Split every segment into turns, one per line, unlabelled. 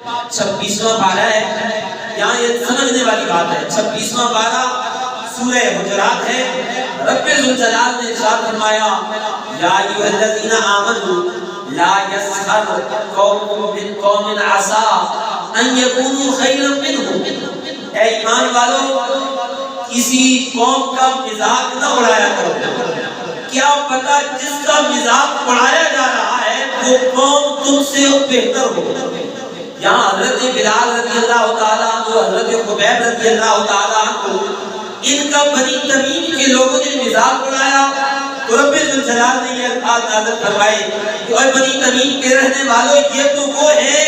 26واں پارہ ہے. یہاں یہ سمجھنے والی بات ہے. 26واں پارہ سورہ حجرات ہے. رب ذوالجلال نے ارشاد فرمایا یا ایھا الذین آمنوا لا یسخر قوم من قوم عسى ان یکونوا خیرا منهم. اے ایمان والو کسی قوم کا مذاق نہ اڑایا کرو. کیا پتہ جس کا مذاق اڑایا جا رہا ہے وہ قوم تم سے بہتر ہو. یہاں حضرت بلال رضی اللہ تعالیٰ عنہ، حضرت خبیب رضی اللہ تعالیٰ عنہ، ان کا بنی تمیم کے لوگوں نے مذاق اڑایا تو رب ذوالجلال نے یہ الفاظ نازل فرمائے کہ اے بنی تمیم کے رہنے والوں، یہ تو وہ ہیں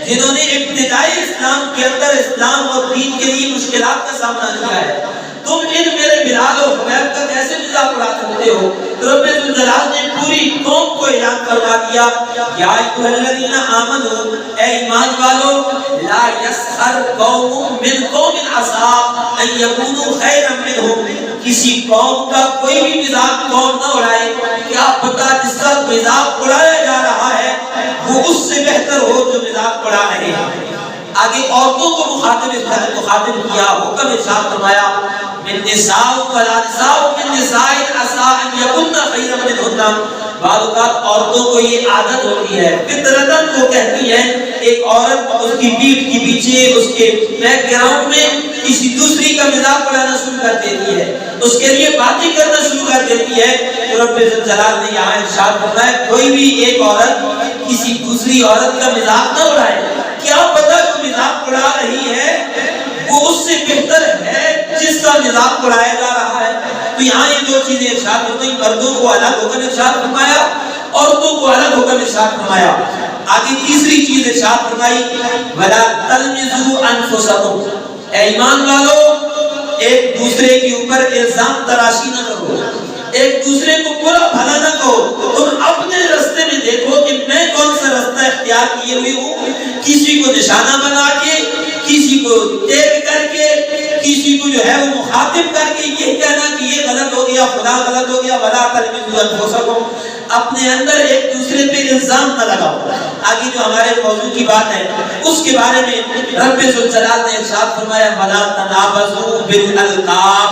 جنہوں نے ابتدائی اسلام کے اندر اسلام اور دین کے لیے مشکلات کا سامنا کیا ہے. تم ان میرے بلال و خبیب کا کیسے مذاق اڑا سکتے ہو؟ تو رب ذوالجلال نے پوری قوم کو اعلان کروا دیا یا ایھا الذین آمنوا، اے ایمان والو، لا یسخر قوم من قوم عسى ان یکونوا خیرا منهم. کسی قوم کا کوئی بھی مذاق قوم نہ اڑائے. کیا پتہ جس کا مذاق اڑایا جا رہا ہے وہ اس سے بہتر ہو جو مذاق اڑا رہے ہیں. آگے عورتوں کو مخاطب کیا، حکم ارشاد فرمایا من نساء ولا نساء من نساء عسى ان يكن خيرا منهن. بعض اوقات عورتوں کو یہ عادت ہوتی ہے، فطرتاً وہ کہتی ہے، ایک عورت اس کی پیٹھ کے پیچھے اس کے بیک گراؤنڈ میں کسی دوسری کا مذاق اڑانا شروع کر دیتی ہے، اس کے لیے باتیں کرنا شروع کر دیتی ہے. تو رب ذوالجلال نے یہاں ارشاد فرمایا کوئی بھی ایک عورت کسی دوسری عورت کا مذاق نہ اڑائے. کیا پتہ جو مذاق اڑا رہی ہے وہ اس سے بہتر ہے جس کا مذاق اڑایا جا رہا ہے. تو یہاں یہ دو چیزیں ارشاد ہوئی، مردوں کو الگ حکم ارشاد فرمایا، عورتوں کو الگ حکم ارشاد فرمایا. آگے تیسری چیز ارشاد فرمائی ولا تلمزوا انفسکم. اے ایمان والو ایک دوسرے کے اوپر الزام تراشی نہ کرو، ایک دوسرے کو برا بھلا نہ کہو. تم اپنے راستے میں دیکھو کہ میں کون سا راستہ اختیار کیے ہوئے ہوں. کسی کو نشانہ بنا کے، کسی کو ٹیگ کر کے، کسی کو جو ہے وہ مخاطب کر کے یہ کہنا کہ یہ غلط ہو گیا، خدا غلط ہو گیا. ولا تلمزوا انفسکم. اپنے اندر ایک دوسرے پہ الزام نہ لگاؤ. آگے جو ہمارے موضوع کی بات ہے اس کے بارے میں رب ذوالجلال نے ارشاد فرمایا ولا تنابزوا بالالقاب.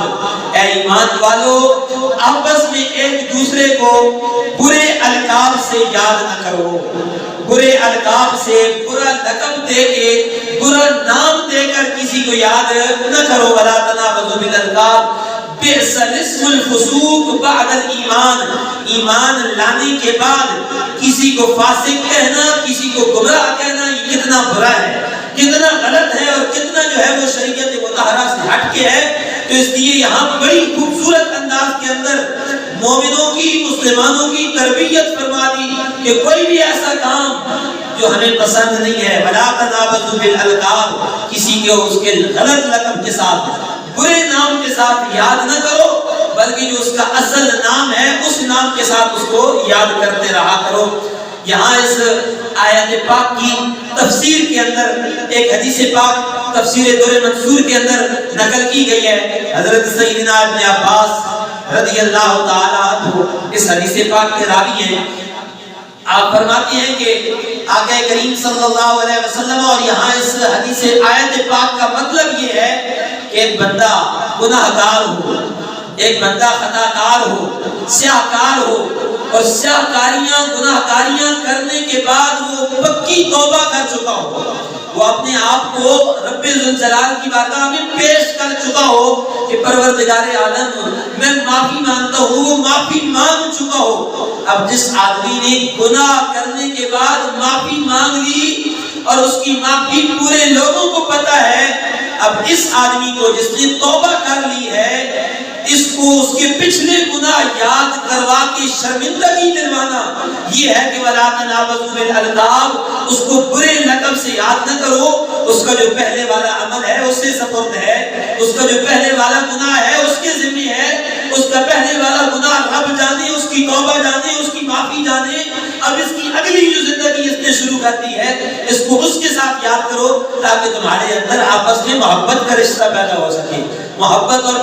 اے ایمان والو آپس میں ایک دوسرے کو برے القاب سے یاد نہ کرو. برے القاب سے، برا لقب دے کے، برا نام دے کر کسی کو یاد نہ کرو. ولا تنابزوا بالالقاب بئس الاسم الفسوق بعد الایمان. ایمان لانے کے بعد کسی کو فاسق کہنا، کسی کو گمراہ کہنا، یہ کتنا برا ہے، کتنا غلط ہے اور کتنا جو ہے وہ شریعت مطہرہ سے ہٹ کے ہے. تو اس لیے یہاں بڑی خوبصورت انداز کے اندر مومنوں کی، مسلمانوں کی تربیت فرما دی کہ کوئی بھی ایسا کام جو ہمیں پسند نہیں ہے ولا تنابزوا بالالقاب، کسی کو اس کے غلط لقب کے ساتھ، برے نام کے ساتھ یاد نہ کرو، بلکہ جو اس کا اصل نام ہے اس نام کے ساتھ اس کو یاد کرتے رہا کرو. یہاں اس آیت پاک کی تفسیر کے اندر ایک حدیث پاک تفسیر دور منصور کے اندر نقل کی گئی ہے. حضرت سیدنا ابن عباس رضی اللہ تعالی عنہ اس حدیث پاک کے راوی ہیں. آپ فرماتے ہیں کہ آقا کریم صلی اللہ علیہ وسلم، اور یہاں اس حدیث آیت پاک کا مطلب یہ ہے کہ ایک بندہ گناہگار ہو، ایک بندہ خطاکار ہو، سیاہکار ہو، اور سیاہکاریاں گناہکاریاں کرنے کے بعد وہ پکی توبہ کر چکا ہو، وہ اپنے آپ کو رب ذوالجلال کی بارگاہ میں پیش کر چکا ہو کہ پروردگار عالم میں معافی مانگتا ہوں، وہ معافی مانگ چکا ہو. اب جس آدمی نے گناہ کرنے کے بعد معافی مانگ لی اور اس کی معافی پورے لوگوں کو پتا ہے، اب اس آدمی کو جس نے توبہ کر لی ہے اس کو اس کے پچھلے گناہ یاد کروا کے شرمندگی دلوانا یہ ہے کہ ولا تنابزوا بالالقاب. اس کو برے لقب سے یاد نہ کرو. اس کا جو پہلے والا عمل ہے اس سے سپرد ہے، اس کا جو پہلے والا گناہ ہے اس کے ذمہ ہے. اس کا پہلے والا گناہ رب جانے، اس کی توبہ جانے، اس کی معافی جانے. اب اس کی اگلی جو زندگی اس نے شروع کر دی ہے اس کو اس کے ساتھ یاد کرو تاکہ تمہارے اندر آپس میں محبت کا رشتہ پیدا ہو سکے. محبت اور